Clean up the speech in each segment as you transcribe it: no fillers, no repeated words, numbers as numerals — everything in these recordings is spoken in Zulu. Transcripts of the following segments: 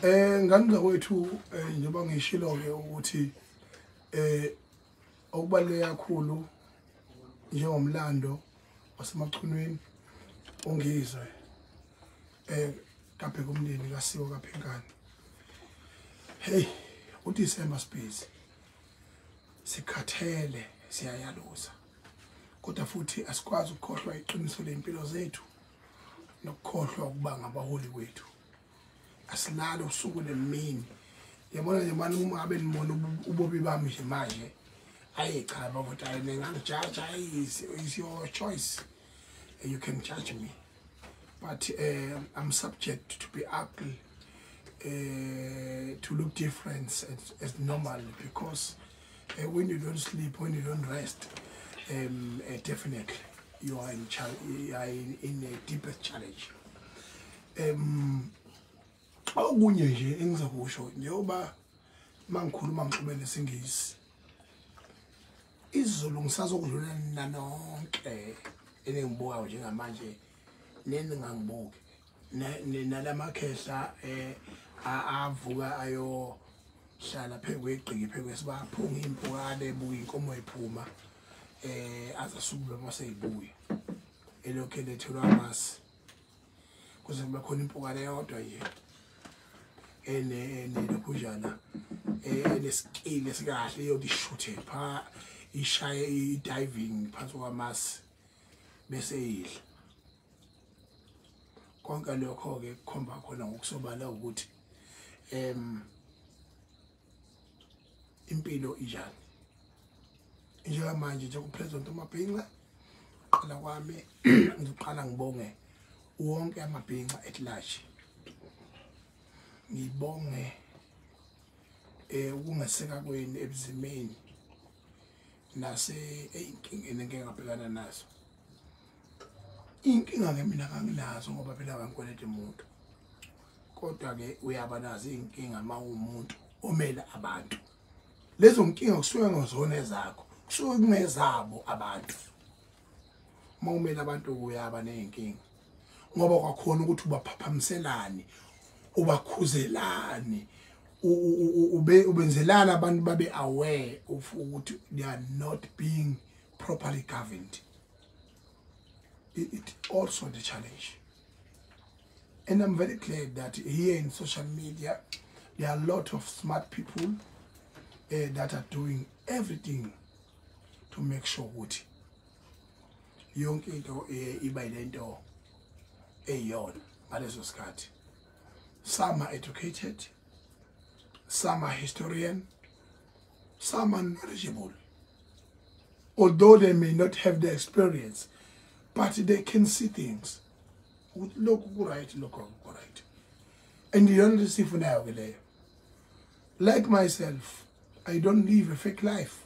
Ngani zakwethu njengoba ngishilo ke ukuthi okubaluleke kakhulu njengomlando wasemachunweni ongizwe kaphe kumndeni kaSiwo kaPhenkane. Hey, uDecember space sikhathele siyayaluza kodwa futhi asikwazi ukukhohlwa iqiniso lempilo zethu nokukhohlwa ukuba ngabaholi kwethu. Asilalo usuku lemini yabona nje manje uma ngabe nibona ubobi bami nje manje ayi cha bavota ngingajaja is your choice. You can judge me, but I'm subject to be ugly, to look different as normal, because when you don't sleep, when you don't rest, definitely you are in a deepest challenge. Okunye nje engizakusho njengoba mangikhuluma ngiqhubele isingisi, isiZulu ngisazokudlula nanonke enengibuka njengamanje nengingangibuki nalamakhehla avuka ayo hlala phezu kwegqiki phezu kwesibaphunga impukane ebuka inkomo ephuma azasukuma maseyibuya elokho lethelwa amasi kuze kube khona impukane yodwa nje lokhujana enesikile sikahle yodishuthe pha ishaye i-diving phansi kwamasi bese idla. Konke lokho ke kukhomba khona ngokusobala ukuthi impilo injani. Njengamanje nje kuPresident uMabhinqa qala kwami ngizoqala ngibonge wonke amabhinqa etlashi. Ngibonge ukungaseka kweni ebuzimeni nase einkingeni engeke ngabhekana nazo. Inkinga ke mina nganginazo ngoba phela angikwelete umuntu, kodwa ke uyaba nazo inkinga mawumuntu omela abantu. Lezo nkinga kusuke ngozona ezakho, kusuke kungezabo abantu. Mawumela abantu uyaba nenkinga ngoba kwakhona ukuthi ubaphaphamselane, ubakhuzelane, ubenzelana abantu babe aware of ukuthi they are not being properly governed. It also the challenge. And I'm very glad that here in social media there are a lot of smart people that are doing everything to make sure ukuthi yonke into iba lento eyona ngaleso sikhathi. Some are educated, some are historian, some are knowledgeable. Although they may not have the experience, but they can see things. Look right, look right. And you don't receive now. Like myself, I don't live a fake life.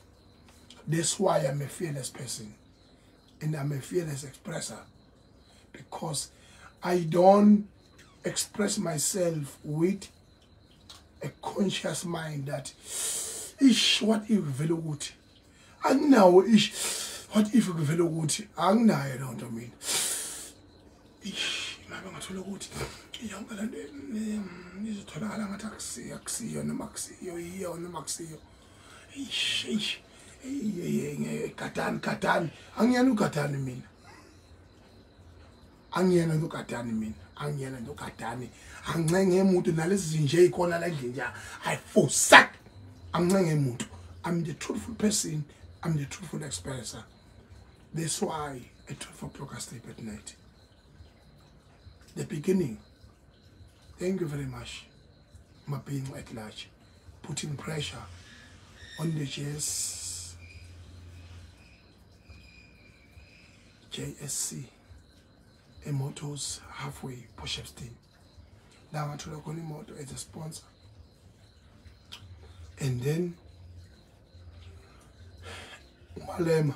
That's why I'm a fearless person. And I'm a fearless expresser. Because I don't express myself with a conscious mind that ish what if vele ukuthi anginawo ish what if vele ukuthi anginayo loo nto mina ish ngabe ngathola ukuthi yonke lento izotholakala ngathi akusiyo noma akusiyo iyo noma akusiyo ish katani angiyena ugatani mina angiyena ugatani mina angiyena ndogadane angincenge umuntu nalezi zinje ikhona la endlini nje ayifusak angincenge umuntu. I'm the truthful person, I'm the truthful expresser. That's why I 12 o'clock I sleep at night. The beginning, thank you very much my being at large, putting pressure on the JSC Motors halfway Potchefstroom. Now I told Akoni Moto as a sponsor. And then Malema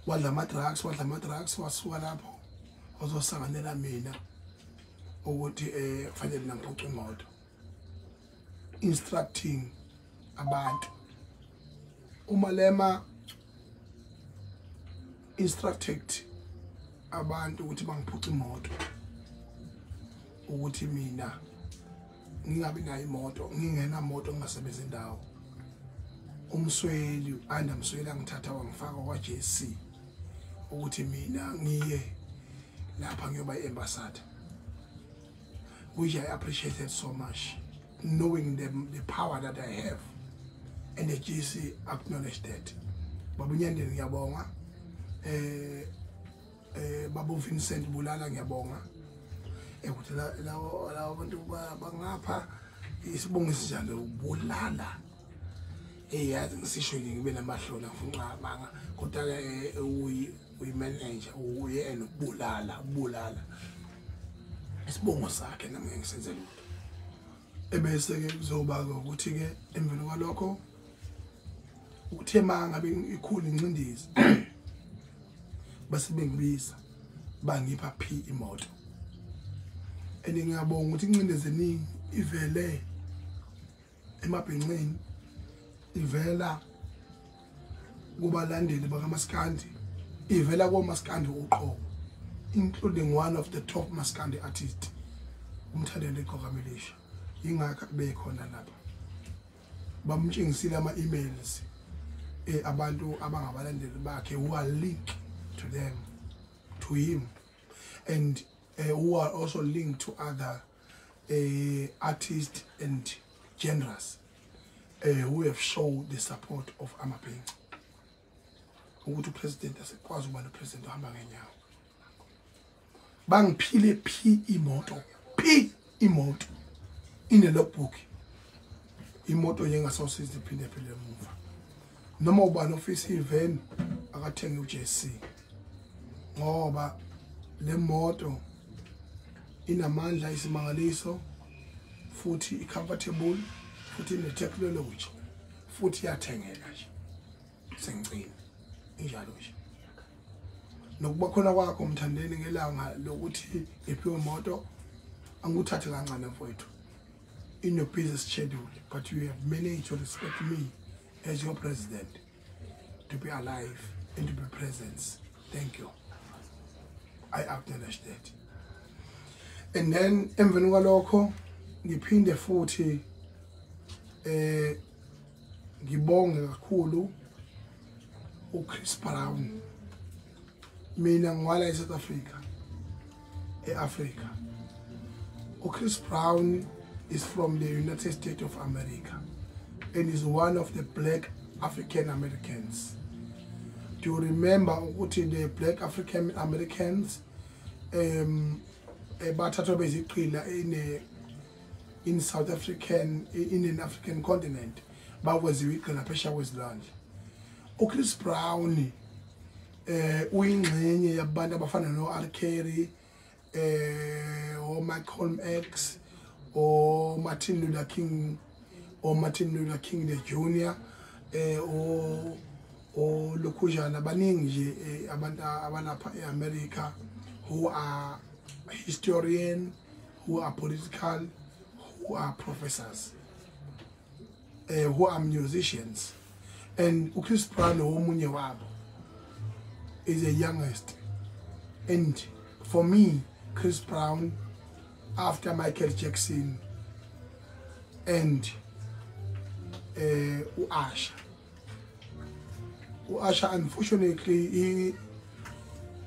wadla drugs wasuka lapho ozosanganela mina ukuthi kufanele ngiphuce imoto, instructing abantu. Umalema instructed abantu ukuthi bangiphuce imoto ukuthi mina ngingabi nayo imoto ngingena moto ngingasebenza indawo umsweli andamswela ngithatha wangifaka kwa JC ukuthi mina ngiye lapha ngiyoba ambassador, which I appreciated so much, knowing the power that I have, and the JC acknowledged that. Babu Nyandeni ngiyabonga, Babu Vincent Bulala ngiyabonga, ukuthi lawo abantu bangapha isibongo sinjalo ubulala. Yazi ngisisho nje ngibe namahloni ngifuna manga kodwa ke uyi manager uyena ubulala isibongo sakhe nami ngeke ngisenze lutho. Ebese ke kuzoba ukuthi ke emvelo kwalokho uthe mangabe ikhulu incindezi base bengibiza bangipha phi imoto. Ngiyabonga ukuthi incindezi eningi ivele emabhenqeni, ivela kubalandeli bakaMaskandi, ivela koMaskandi uqobo, including one of the top Maskandi artists, uMthandeni Qokamlisha. Ingakho bekhona lapha bamtshengisile ama-emails abantu abangabalandeli bakhe who are linked to them, to him, and who are also linked to other artists and genres who have shown the support of Amapinga. Ukuthi upresident asekwazi ukuba nopresident ohamba ngenyawo. Bangiphile phi imoto in the logbook. Imoto yengasawusizi iphinde emuva. Noma ubani ofisa ivan akathenge uJC. Ngoba le moto inamandla isimangaliso futhi i-comfortable futhi ne-technology futhi iyathengeka nje. Sengicina injalo nje. Nokuba khona kwakho Mthandeni ngelanga lokuthi iphiwe imoto anguthathe kancane mfowethu. In your business schedule, but you have managed to respect me as your president, to be alive and to be present. Thank you. I acknowledge that. And then emveni kwalokho ngiphinde futhi ngibonge kakhulu uChris Brown. Mina ngwala eSouth Africa, eAfrica. uChris Brown is from the United States of America and is one of the black African Americans. Do you remember ukuthi the black African Americans bathathwa beziqila in South African, in an African continent, bakwaziwa iqila phesha kwezilwandle. uChris Brown uyingxenye yabantu abafana no-R. Kelly, Malcolm X, or Martin Luther King the Jr., or lokujana baningi nje abantu abalapha eAmerica who are historian, who are political, who are professors, who are musicians. And uChris Brown omunye wabo is the youngest. And for me, Chris Brown, after Michael Jackson and Usher. Usher, unfortunately,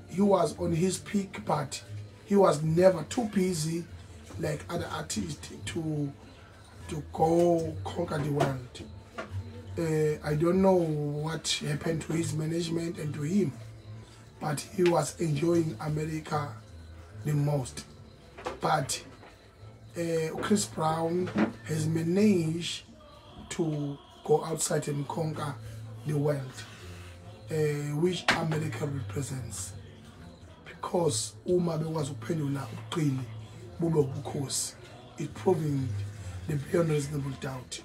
he was on his peak, but he was never too busy like other artists to go conquer the world. I don't know what happened to his management and to him, but he was enjoying America the most. But Chris Brown has managed to go outside and conquer the world, which America represents. Because uma bekwazi ukuphendula uqili bube ubukhosi, it proving the beyond reasonable doubt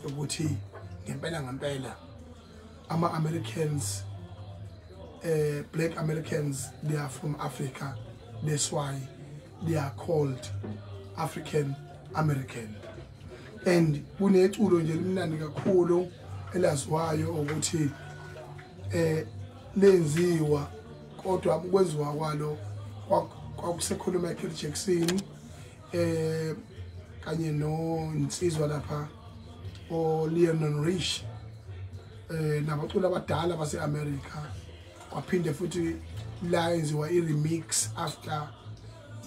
ukuthi ngempela ama-Americans, black Americans, they are from Africa. That's why they are called African American. And kuneculo nje limnandi kakhulu elaziwayo ukuthi lenziwa kodwa ukwenziwa kwalo kwakusekhona Michael Jackson, kanye no insizwa lapha o Lionel Rich nabaculi abadala base America kwaphinde futhi la yenziwa I remix after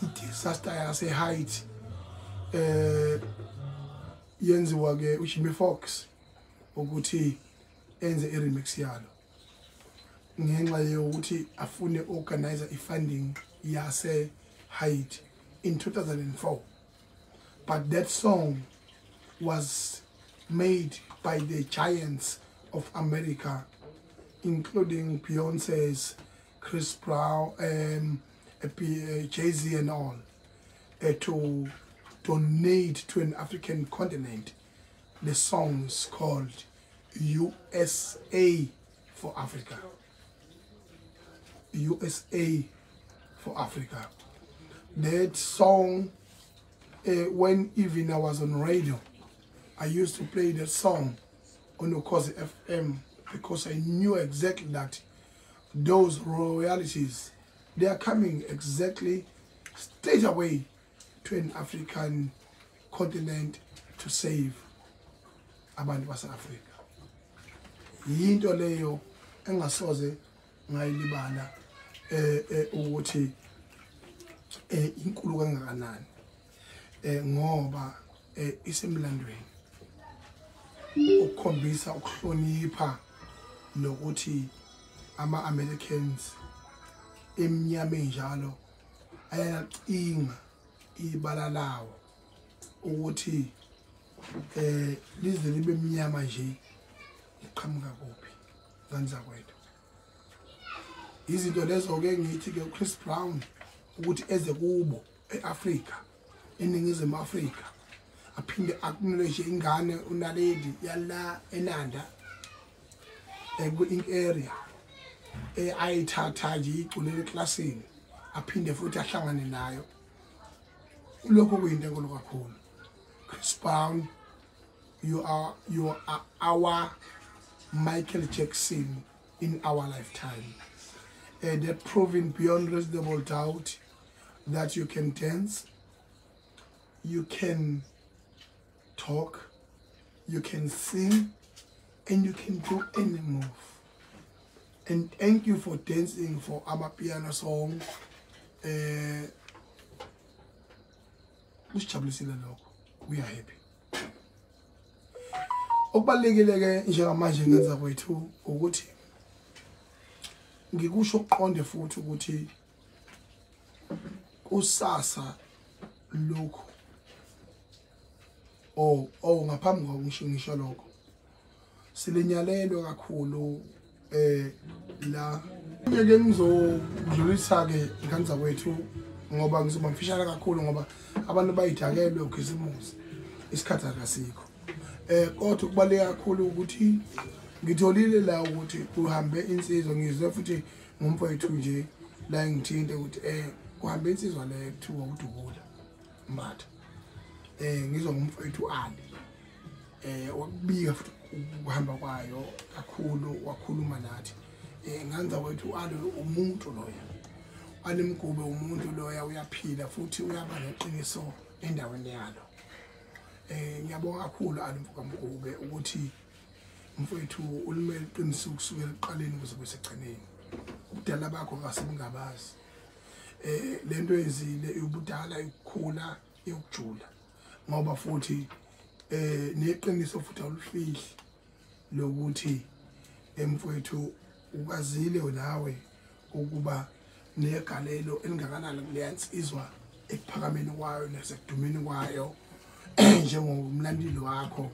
i-disaster yase Haiti yenziwa ke uJimmy Foxx ukuthi enze I remix yalo ngenxa yokuthi afune organizer ifunding yase Haiti in 2004. But that song was made by the giants of America, including Beyonce's, Chris Brown, Jay-Z and all, to donate to an African continent. The song is called USA for Africa. USA for Africa. That song, when even I was on radio, I used to play that song on Ukhozi FM because I knew exactly that those royalties, they are coming exactly straight away to an African continent to save abantu base-Afrika. Yinto leyo engasoze ngayilibala ukuthi inkulu kangakanani ngoba isemlandweni ukukhombisa ukuhlonipha nokuthi ama-Americans emnyama enjalo ayacinga ibala lawo ukuthi lize libe mnyama nje iqhamuka kuphi kanza kwethu. Izinto lezo ke ngithi ke Chris Brown ukuthi eze kubo eAfrika eningizimu Afrika aphinde acknowledge ingane unaledi yala eNanda area ayithatha nje iculele eclassini aphinde futhi ahlangane nayo. Lokho kuyinto enkulu kakhulu. Chris Brown, you are our Michael Jackson in our lifetime. That proving beyond reasonable doubt that you can dance, you can talk, you can sing, and you can do any move. And thank you for dancing for our piano song. We are happy. Okubalekile ke njengamanje ngenza kwethu ukuthi ngikusho uqonde futhi ukuthi kusasa lokho ngaphambi kokushingisha lokho silinyalelwe kakhulu la ngeke ngizodlulisa ke ngenza kwethu ngoba ngizoba mfishana kakhulu ngoba abantu bayithakelwe ukhisimusi isikhathi akasikho. Kodwa kubaleka kakhulu ukuthi ngitholile la ukuthi uhambe insizwa ngizwe futhi ngumfowethu nje la ngithinte ukuthi kuhambe insizwa le kuthiwa uDubula Mbatha ngizwa ngumfowethu Ali wakubika futhi ukuhamba kwayo kakhulu wakhuluma nathi nganza kwethu Ali umuntu loya alimgube umuntu loya uyaphila futhi uyaba neqiniso endaweni yalo. Ngiyabonga kakhulu alimvukamgube ukuthi mfowethu ulimele iqiniso kusukela eqaleni kuze kusegcineni. Ubudala bakho ngasebengabazi. Lento ezile ubudala ukukhula yokujula ngoba futhi neqiniso futhi awulifihli lokuthi mfowethu ukwazile nawe ukuba negalelo elingakanani kuleyansizwa ekuphakameni kwayo nasekudumeni kwayo njengomlandeli wakho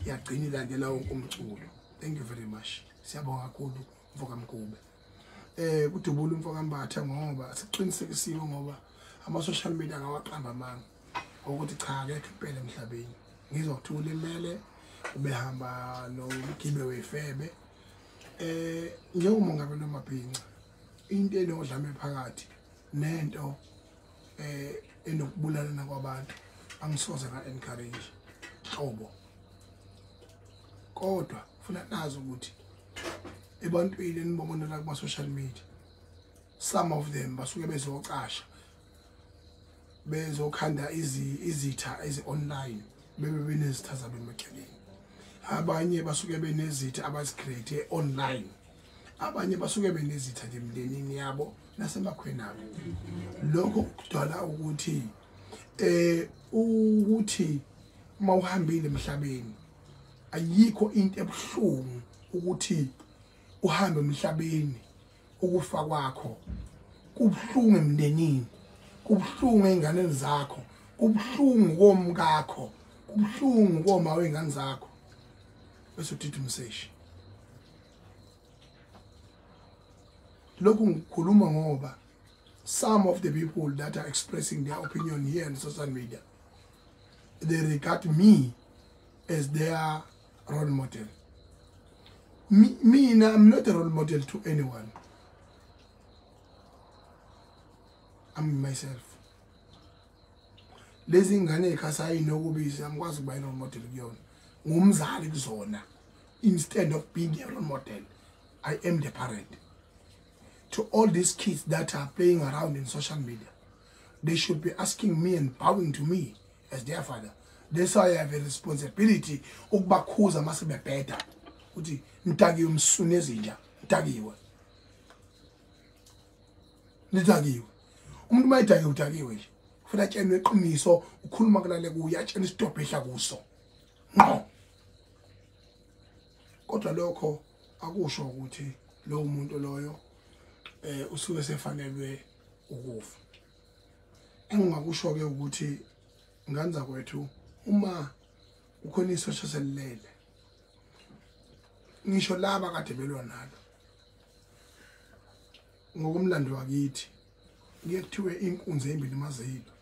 yagcina ilandela wonke umculo. Thank you very much. Siyabonga kakhulu Mvukamgube. Kudubula uMvukambatha ngoba siqinisekisiwe ngoba ama-social media ngawaqamba amanga ukuthi cha akekho impela emhlabeni. Ngizothula imele ubehamba noMgibe wefebe njengomongameli noMabhinca into enodlame phakathi nento enokubulalana kwabantu angisoze nga-encourage qobo. Kodwa ufuna nazi ukuthi ebantwini enibabonela kuma social media some of them basuke bezocasha bezokhanda izitha ezi-online bebe benezitha zabo emaceleni. Abanye basuke benezitha abazicreate online, abanye basuke benezitha nje emndenini yabo nasemakhweni abo. Lokho kudala ukuthi ukuthi mawuhambile emhlabeni ayikho into ebuhlungu ukuthi uhambe emhlabeni ukufa kwakho kubhlungu emndenini, kubhlungu einganeni zakho, kubhlungu komkakho, kubhlungu koma wengane zakho. Bese uthi umseshi lokhu ngikhuluma ngoba some of the people that are expressing their opinion here on social media, they regard me as their role model. Me, I'm not a role model to anyone. I'm myself. Lezi ngane ekhasa inokubisa angikwazi ukuba role model kuyona. Ngumzali kuzona. Instead of being a role model, I am the parent. To all these kids that are playing around in social media, they should be asking me and bowing to me as their father. That's why I have a responsibility ukubakhuza masebe better. Uthi ntakiwe umsunezinja, ntakiwe. Nitakiwe. Umuntu mayitakiwe utakiwe nje. Ufuna tshene eqiniso ukhuluma kulale kuya atshene stop ehla kuso. No. Kodwa lokho akusho ukuthi lo muntu loyo usuke sefanelwe ukufa. Engingakusho ke ukuthi nganza kwethu uma ukhona isosha selilele ngisho laba kade belwa nalo ngokumlando wakithi ngiyekuthiwe inkunzi ezimbili mazilo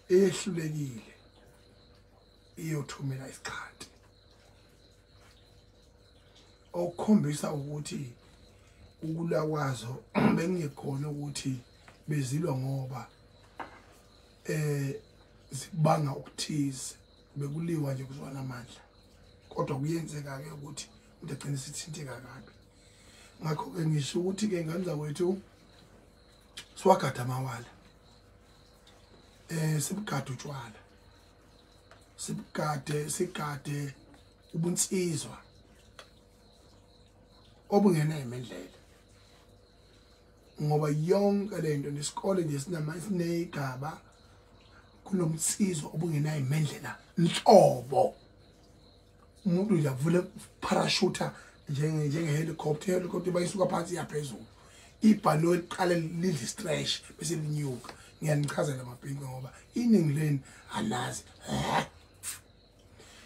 ehlulekile iyothumela isikhathi okukhombisa ukuthi ukulakwazo bengikhona ukuthi bezilwa ngoba sibanga ukuthize bekuliwa nje kuzwana amandla kodwa kuyenzeka ke ukuthi umuntu agcine sithinteka kabi. Ngakho ke ngisho ukuthi ke nganza kwethu siwagada amawala sibugada utshwala sigade ubunsizwa obungena imendlela ngoba yonke lento nesikole nje sinegaba kunomsizwa obungena imendlela inhlobo umuntu nje avule parachute njenge helicopter bayisuka phansi yaphezulu ibhalo liqale lidli stretch bese linyuka. Ngiyanichazela mabhinqa ngoba iningi leni alazi.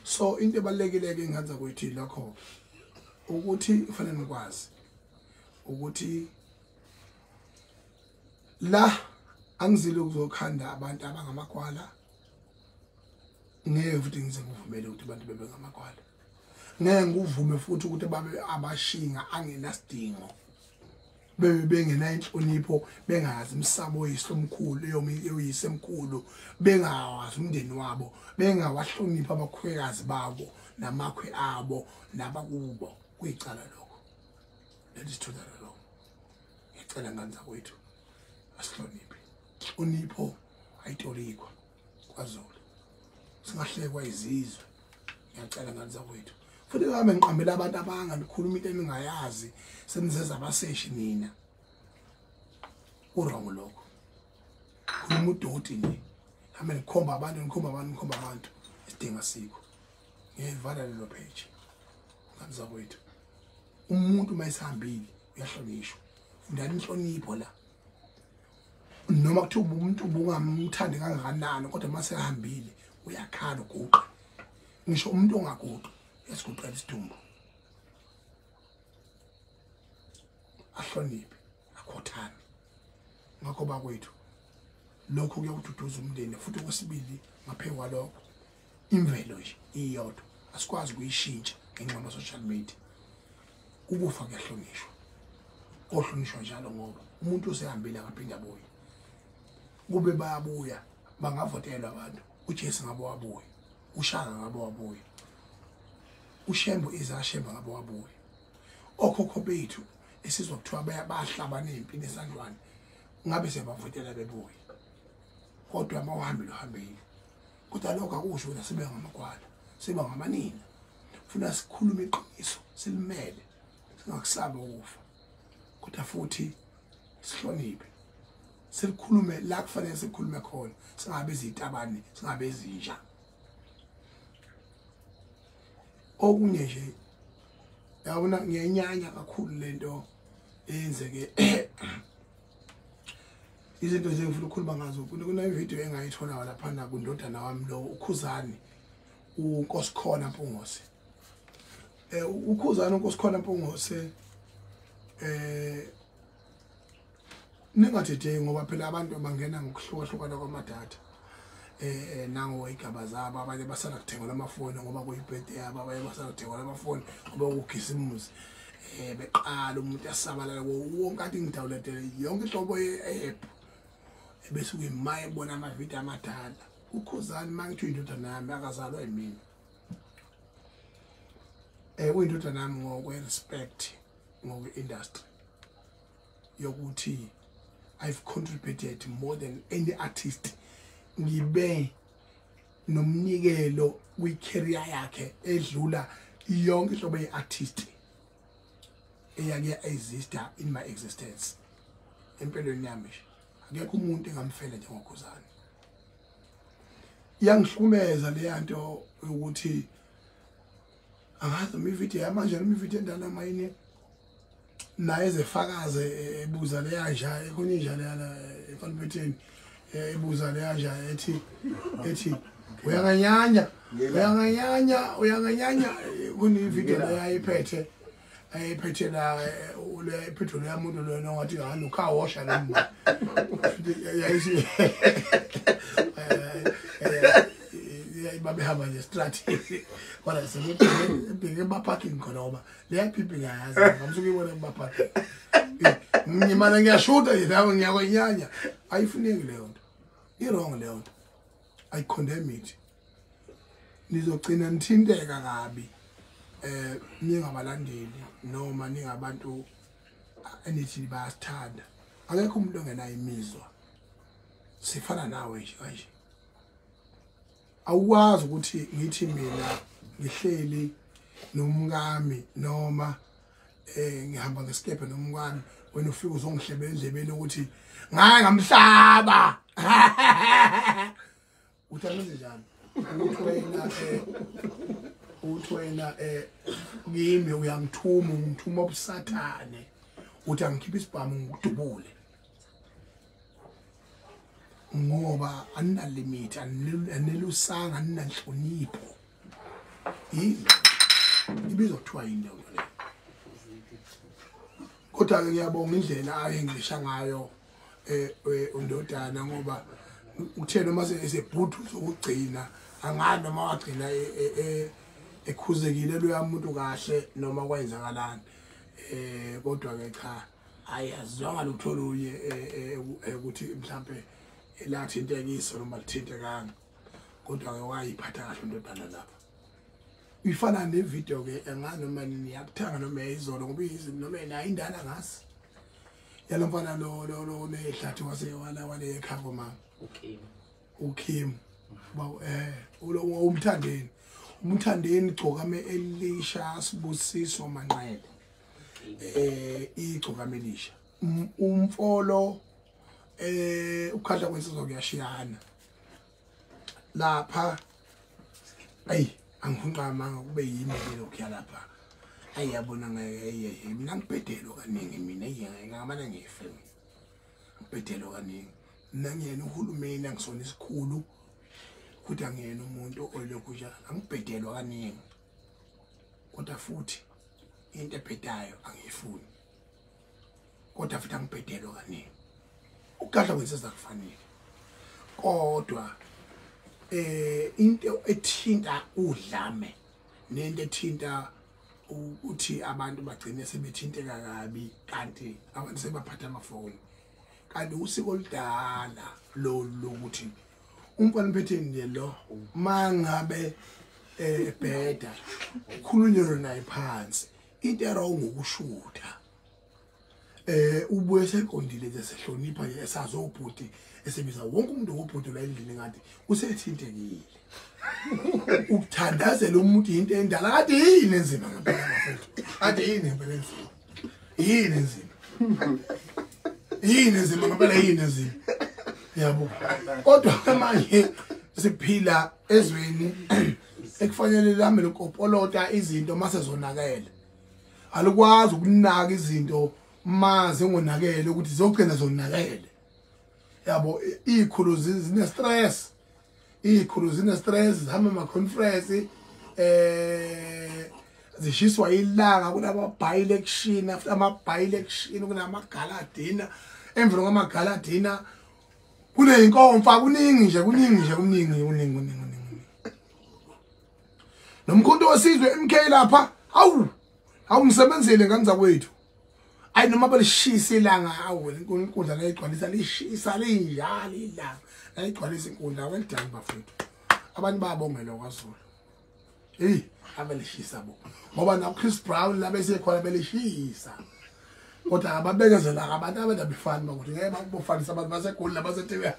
So into ebalekile ke nganza kwethu lokho ukuthi kufanele nikwazi ukuthi la angizile ukuzokhanda abantu abangamagwala ngeke futhi ngize ngivumele ukuthi abantu bebe ngamagwala. Ngeke ngivume futhi ukuthi babe abashinga angenasidingo bebe bengena inhlonipho bengazi umsamo oyisomkhulu eyoyisemkhulu bengawazi umndeni wabo bengawahlonipha abakhwekazi babo namakhwe abo nabakubo kuyicala lokho lesithula lokho. Ngicela nganza kwethu asihloniphe unipho ayitolikwa kwaZulu singahlekwa izizwe. Ngiyacela nganza kwethu futhi kami ngiqambela abantu abanganikhuluma into eningayazi senizeza abaseshi nina urong lokho umudoti ni hame ngikhomba abantu isidinga sikho ngiyivala lelo page. Nganza kwethu umuntu mayisihambile uyahlonishwa fundani inhlonipho la noma kuthiwa umuntu ubungamthandi kangakanani kodwa mase ehambile uyakhala uguqa ngisho umuntu ongaguqa yasiguqela isidumbu ahloniphe akhothane. Ngakho bakwethu lokho kuyakududuza umndeni futhi okwesibili ngaphekwa lokho imvelo nje iyodwa asikwazi ukuyishintsha ngenxa ya social media. Ukufa kuyahlonishwa ohlonishwa njalo ngoba umuntu usehambile akaphinda abuye kube bayabuya bangavotelwa abantu uJesu ngabo wabuye uShaka ngabo wabuye uShembo izashemba ngabo wabuye okhokho bethu esizwa kuthiwa bayahlaba nempini esandlwane ngabe sebavotela bebuye kodwa mawuhambe lohambile kodwa lokho akusho ukuthi sibe ngamagwala sibe ngamanina ufuna sikhulume iqiniso silimele singakusaba ukufa kodwa futhi sihloniphe silikhulume la kufanele sikhulume khona singabe izitabane singabe izinja okunye nje yabona ngiyenyanya kakhulu lento eyenzeke izinto nje ngifuna ukukhuluma ngazo kuna video engayithola lapha na kundodana wami lo uKhuzani uNkosikhona Mpungose uKhuzani uNkosikhona Mpungose ningathethe ngoba phela abantu bangena ngokuhlukahlukana kwamadatha nango igaba zabo abanye basala kuthenga lamafoni ngoba kuyibirthday yabo abanye basala kuthenga lamafoni ngoba kukhisimusi beqala umuntu yasabalala wonke kanti ngidawuledele yonke ihlobo ye-app bese kuyimaye bona amavidiyo amadala uKhuzani mangithi indodana yami akazalwa yimina uyindodana yami ngokwe respect ngokwe industry yokuthi I've contributed more than any artist ngibe nomnikelo kwi-career yakhe edlula yonke ihlobo ye-artist eyake exista in my existence empelweni yami akekho umuntu engamfela njengoKhuzani iyangihlukumeza le nto ukuthi angazi ivideo yamanje ivideo endala mayini naye ezefakaze ebuza le yanja ekuninja lana ekonfetheni ebuza le yanja ethi uyanganyanya kuni video le yayiphethe ayiphethe la ule petrol yamuntu lo ngathi ngalo car washer noma yayithi babehamba nje strategy wala sebebheke ba parking khona le yaphiphi ngayazi ngamsuka ibona ba parking ngimana ngiyashuta nje nawe ngiyakwenyanya ayifuneki leyo nto i-wrong leyo nto I condemn it nizogcina nithinteka kabi ningabalandeli noma ningabantu enithi bayasithanda akekho umuntu ongenayo imizwa sifana nawe nje kanje awukwazi ukuthi ngithi mina ngihleli nomngami noma ngihamba ngesikephe nomngami wena ufika uzongihlebela endlebeni ukuthi ngaye ngamhlaba uthaneze njani uthi wena kimi uyangithuma ngithuma obusathane uthi angikhipha isibhamu ngidubule ngoba aninalimit anelusanga aninanhlonipho ibizwa kuthiwa yini leyo le kodwa ke ngiyabonga indlela ayengisha ngayo undodana ngoba uthena mase esebhuthu sokugcina angani noma wagcina ekhuzekile lo yamuntu kahle noma kwenzakalani kodwa ke cha ayazwanga lokuthola unye ukuthi mhlambe elathi intekiso noma lithinte kanga kodwa ke wayiphatha kahle undodana lapha ifana nevideo ke engani noma niyakuthanga noma izolo ngoba izinto noma nayo indala ngasi yalomfana lo nehlathi wale ekhaya mama uKim ba umthandeni gcokame Elisha Sibusiso Manqele igcokame Elisha umfolo ukhahla kwensizwa kuyashiyana lapha angifunqamanga kube yini lokho yalapha ayabona ngeke mina ngibhedelo kaningi mina ngamana ngife ngibhedelo kaningi nangiyena uhulumeni angisona isikhulu futhi angiyena umuntu olokhu njalo angibhedelwa kaningi kodwa futhi into ebhedayo angiyifuni kodwa futhi angibhedelwa kaningi ukudla kwensizwa kufanele kodwa into ethinta udlame nento ethinta ukuthi abantu bagcine sebethinteka kabi kanti abantu sebaphatha amafoni kanti usiko oludala lokuthi umfana phetheni nje lo mangabe bheda khulunywe naye phansi into wrong ukushutha ubuye sekondile sehlonipha esazo ubhuti esebiza wonke umuntu ubhuti la endlini ngathi usethintekile ukuthandazela umuntu into endala kade yini enzima ngempela bafethu kade yini ngempela enzima yini enzima ngempela yini enzima yabo kodwa manje siphila ezweni ekufanele lami lokopolota izinto mase zonakele alukwazi ukunaka izinto maze ngonakele ukuthi zogcina zonakele yabo ikhulu zine stress zihamba ama conference zishiswa ilanga kunama by-election after ama by-election kunama galadina emvelo kwama galadina kuneyinkomfa kuningi nomkhonto wasizwe MK lapha awungisebenzele ngani kwethu ayi noma belishisa ilanga inkundla layigcwalisa lishisa linjalo ilanga layigcwalisa inkundla welidani bafethu abantu bayabongelwa kwaZulu abelishisa bo ngoba na Chris Brown labese khona belishisa kodwa ababekezela abantu abadabifana ukuthi ngeke bakufanisa abantu baseGoli labaseTV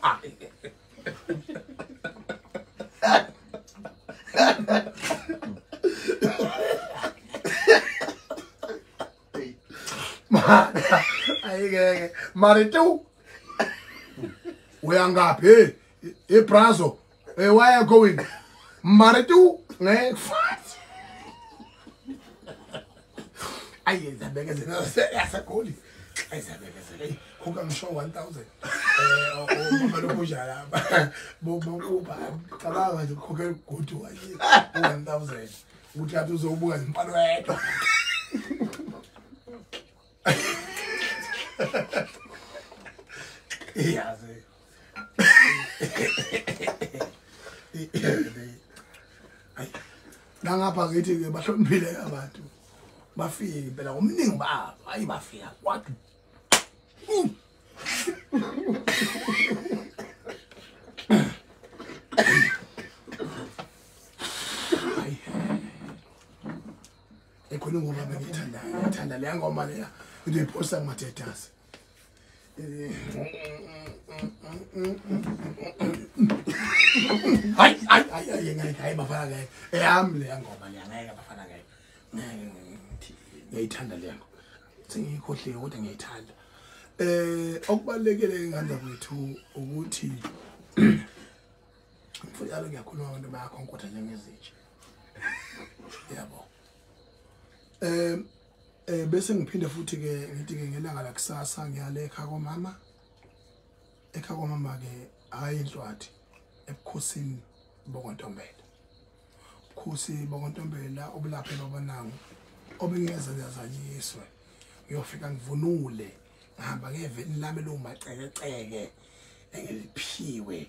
ayike maritu uyangaphi ebrazo why are going maritu ngefast ayezabekezela yaseGoli ayezabekezela kuka ngisho 1000 mama lokujala bokuba cabanga nje ukhokhela ugudu waye 1000 ukuthi athi uzobuka impalo wedwa yazi ay nangapha ngithi ke bahloniphile abantu bafike phela ngomningi babo ayi bafika kwathi ekhona ngoba ngithanda le ngoma leya ngiyiposta kumatetasi hayi bafana ngayo eyami le ngoma le ngeke bafana ngayo ngiyithanda le ngoma sengiyikhohliwe kodwa ngiyithanda okubalekile nganda kwethu ukuthi mfuyalo ngiyakhuluma abantu bayakhonkotha njengezitshe yabo bese ngiphinde futhi ke ngithi ke ngelanga la kusasa ngiyale ekhaya komama ke hayi inhlwathi ebukhosini bokontombela ukhosi bokontombela obulaphela abanangu obengeza yazanyiswe ngiyofika ngivunule ngihamba ngeveni lami lo macekeceke engiliphiwe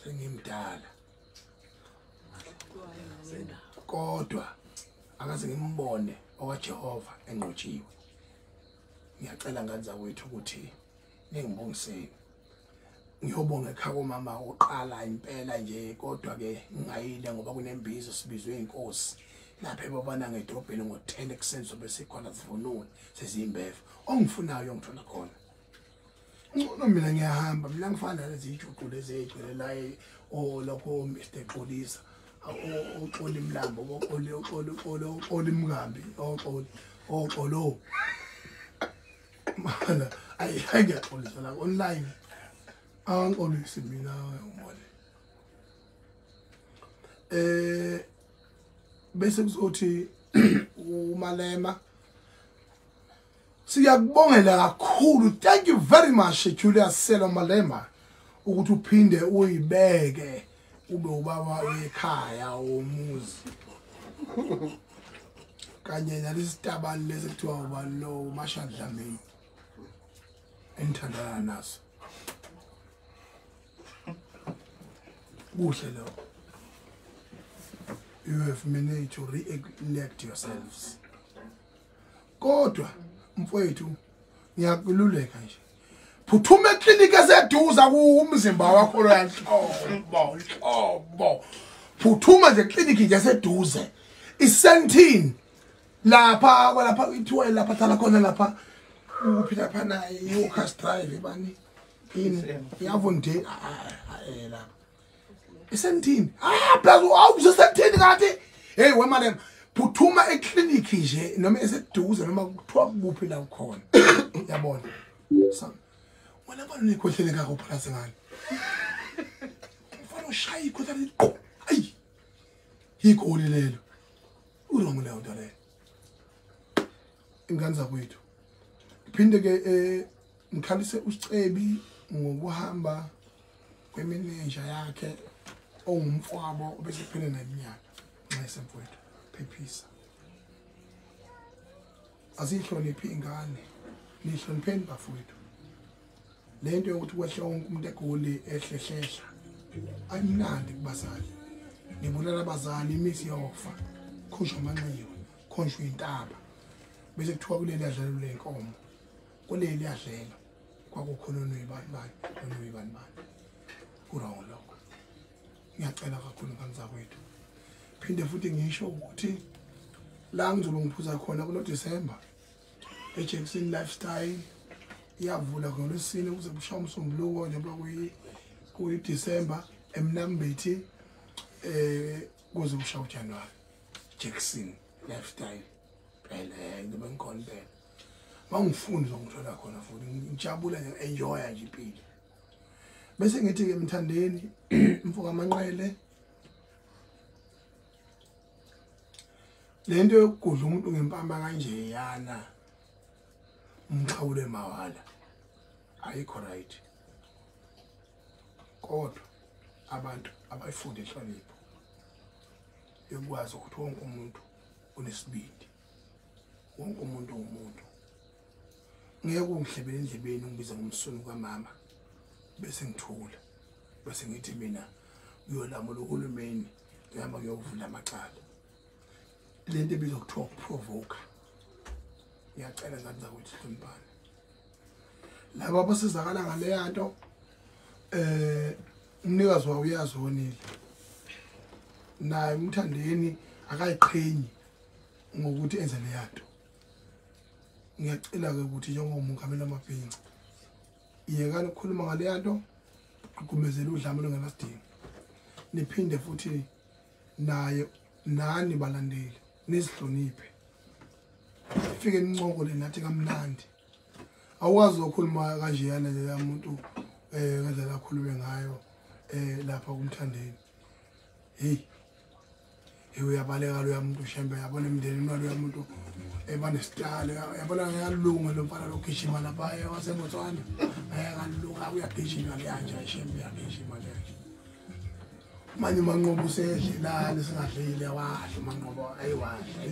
sengimdala kodwa akaze ngimbone okaJehova enqotshiwe ngiyacela ngani zakwethu ukuthi ningibongiseni ngiyobonga ekhaya komama oqala impela nje kodwa ke ngingayile ngoba kunembizo sibizwe inkosi lapha ebabana ngedrobheni ngo10 ekuseni sobe sikhona sivunule sezimbefu ongifunayo ngithola khona ngcono mina ngiyahamba mina ngifana lezi ijuqu lezi egcwele la lokho Mr Xolisa oqoli imlambo oqoli imngambi oqolo mana ayiyaxolisa la online angiqolisi mina ngibone bese kuzothi uMalema siyakubongela kakhulu. Thank you very much Julius Selo Malema ukuthi uphinde uyibeke ube ubaba ekhaya omuzi kanye nalesitabani lesi kuthiwa ubalo Mashadlamini enthandana naso kuhle lo. You have managed to re-elect yourselves. Kodwa mfowethu ngiyakululeka nje phuthuma eklinika eseduza kuumzimba wakho lo yanhlobo phuthuma nje ekliniki nje eseduze iSentin lapha kwalapha ithiwa lapha thala khona lapha uphi lapha naye iWorkers Drive bani in yavonde lapha isentini plus awusesentini kade hey wemalema phuthuma eclinic nje noma eseduze noma kuthiwa kuphi la ukhona yabona wena bani nikhohlele ngakho phakathi ngani ufana ushayi khohlele ayi igoli lelo urong leyo nto leyo ingane zakwethu phinde ke ngikhalise uSicebi ngokuhamba kwemineja yakhe ongumfowabo bese phela neminyaka nxa semfowethu phephisa azihloniphi ingane nihlonipheni bafowethu lento yokuthi kwehle wonke umuntu egoli ehlehlehla ayimnandi kubazali nibulala abazali imisi yofa khunjwa amanxiwa khonjwa intaba bese kuthiwa kuleli yadlala lenkomo kuleli yadlela kwakukhona ibani urawo lokho ngiyacela kakhulu ngani zakwethu phinde futhi ngisho ukuthi la ngizobe ngiphuza khona kulo December eJackson Lifestyle iyavula ngolwesine ukuze kushaya umsombuluko njengoba kuyi December eMnambithi kuze kushaya uJanuary Jackson Lifestyle phela ngibe ngikhona phela mangifuni ngithola khona futhi ngijabula nje enjoy nje impilo bese ngithi ke mthandeni mfoka amanqele lento yokudla umuntu ngempama kanje yana umxhawule mawala ayikho right kodwa abantu abayifunde inhlonipho yokwazi ukuthi wonke umuntu unesibindi wonke umuntu umuntu ngeke ungihlebele endlebeni ungibiza ngomsunu kamama bese ngithula bese ngithi mina uyolamula uhulumeni ngihamba ngiyovula amacala lento ebizwa kuthiwa provoke ngiyacela ngani zakwethu hloniphani laba abasizakala ngale yanto umnikazi wawo uyazi wonile naye umthandeni akayiqhenyi ngokuthi enze le yanto ngiyacela ke ukuthi njengomungameli amabhinqa iyekani ukukhuluma ngale yanto uqhumezela udlame longenasidingo niphinde futhi naye nani balandeli nizihloniphe ifike nincoko le nathi kamnandi awazi ukukhuluma kanje yana le muntu ngazela akhulume ngayo lapha kumthandeni hey uyabaleka lo yamuntu shembe yabona imndeni imali yamuntu ebanesitale yabona ngiyalunga lo mfana lokugijima lapha waseBotswana ayakalunga uyagijima kanje shembe yagijima kanje manje manqobo usedlelana singadlile wadla manqobo ayiwadla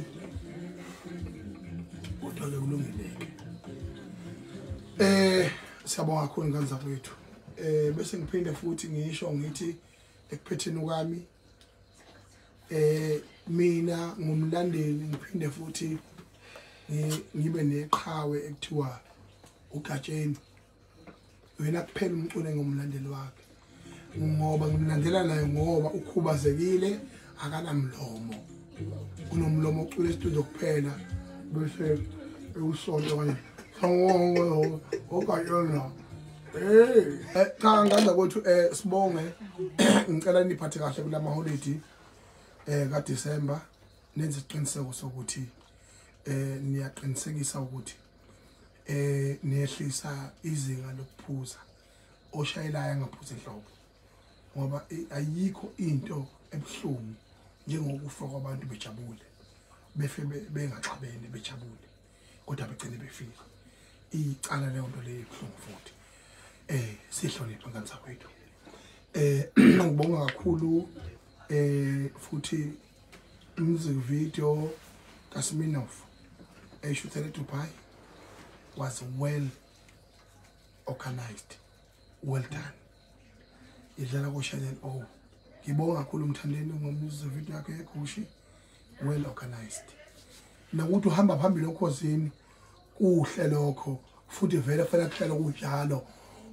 kodwa ke kulungileke siyabonga kakhulu ngani zakwethu bese ngiphinde futhi ngisho ngithi ekuphetheni kwami mina ngumlandeli ngiphinde futhi ngibe neqhawe ekuthiwa uGatsheni wena kuphela umculo ngomlandeli wakhe ngoba ngimlandela naye ngoba ukhubazekile akanamlomo unomlomo ucula isitudio kuphela bese usonto kanye okayona cha ngaza kwethu sibonge ngicela niphathe kahle kulama holiday ka December nenze isiqiniseko sokuthi niyaqinisekisa ukuthi niyehlisa izinga lokuphuza oshayelayo ngaphuza enhloko ngoba ayikho into ebuhlungu njengokufa kwabantu bejabule befe bengaxabene bejabule kodwa begcine befika icala leyo nto leyo ebuhlungu futhi sihloniphe ngani zakwethu ngibonga kakhulu futhi music video kaSminoff eshuthele Dubai was well organized, well done. Idlala ku Channel O. Ngibonga kakhulu umthandeni ngomusic video yakhe eKushi, well organized. Nakuthi uhamba phambili okhosini kuhle lokho futhi vele fanele kuhlala kunjalo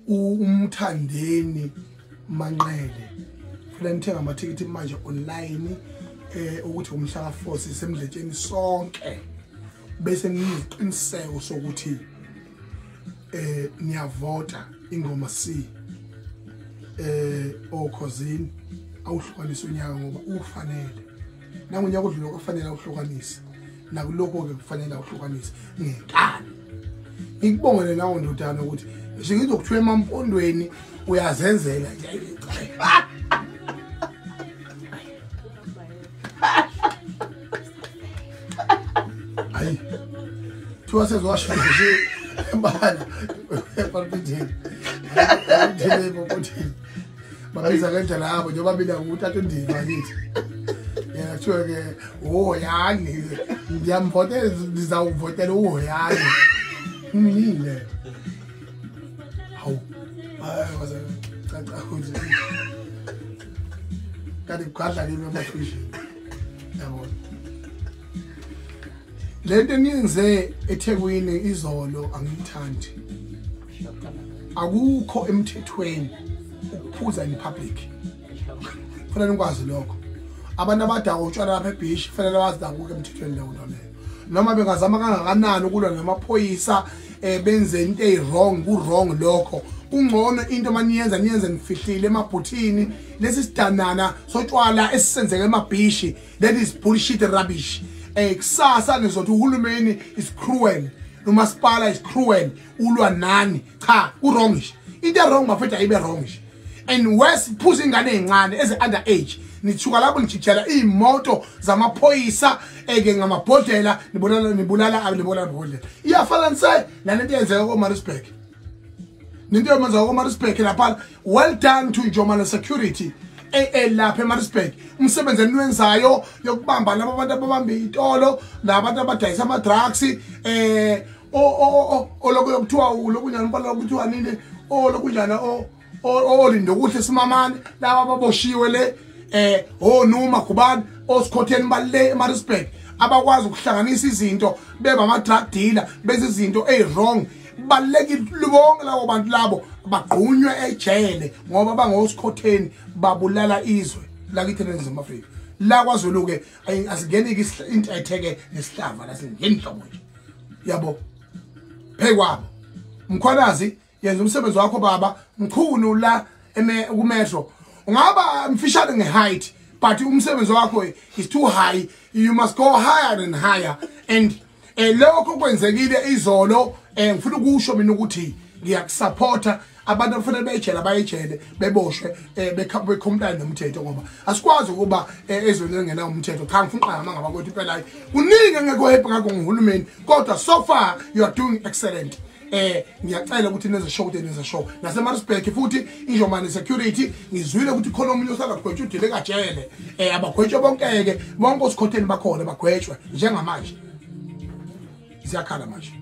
umthandeni Manqele. Funa nithenga amathikithi manje online ukuthi umhlaka 4 sisemdletsheni sonke bese ngiqiniseko sokuthi niyavota ingoma C okhosini awuhlukanisa unyaka ngoba ufanele nangunyaka odlula kufanele awuhlukanise nakuloko ke kufanele awuhlukanise ngenkani ngikubongele nawo ndodana ukuthi ngizokuthiwa emampondweni uyazenzela nje ayi thiwa sezowasho nje embala epartithini babiza kanjalo abo njengoba mina nguthatha indima ngithi yena kuthiwa ke uHoyani ngiyamvotela ngizawuvotela uHoyani ngile hawu waza caca ukuthi kanti kugadla kimi amafishi yabona lento niyenze eThekwini izolo angiyithandi akukho emthethweni ukuphuza in public kufanele nikwazi lokho abantu abadala utshwala lapha eBhishi kufanele bazi akukho emthethweni leyo leyo noma bengazama kangakanani ukulwa namaphoyisa benze into wrong ku wrong lokho ungcono into maniyenza nifihlile emabhuthini lesi sidanana sotshwala esisenzeke eMabhishi that is bullshit rubbish kusasa nizothi uhulumeni is cruel umasipala is cruel ulwa nani cha ku wrong into wrong mafethu ayibe wrong and worse phuza ingane ezincane eze under age nithuka lapho nijijela imoto zamaphoyisa eke ngamabhodlela nibulala abodlela iyafana nse nalento yenzeka koMaritzburg ninto yenza koMaritzburg lapha well done to Njomana security lapha eMaritzburg umsebenzi eniwenzayo yokubamba labo abantu ababamba itolo nabantu abadayisa ama drugs lokho yokuthiwa lokunyana impala lokuthiwa nini lokunjana olindo kuhle simamane laba ababoshiwe le noma kubani osikhotheni bale eMaritzburg abakwazi ukuhlanganisa izinto beba ama drug dealer bese izinto wrong balekile bonke labo bantu labo bagqunywe ejele ngoba bangosikhotheni babulala izwe lakithi eNingizimu Afrika la kwaZulu ke asingeniki into etheke nesihlava lasingeni hlobo nje yabo phekwabo mkhwanazi yenza umsebenzi wakho baba mkhulu la kumetro ungaba mfishane ngeheight but umsebenzi wakho is too high you must go higher and higher and lokho kwenzekile izolo ngifuna ukusho mina ukuthi ngiyakusupporta abantu afanele bejele bayejele beboshwe bekhomplana nomthetho ngoba asikwazi ukuba ezweni engena umthetho cha ngifuna uqala ngaba kodwa impela kuningi engekho happy ngakho ngohulumeni kodwa so far you are doing excellent ngiyacela ukuthi neze show neze show naseMaritzburg futhi Njomana security ngizwile ukuthi khona umuntu osala gwetshwa udile kajele abagwetshwa bonkeke bonke osikhotheni bakhona bagwetshwa njengamanje siyakhala manje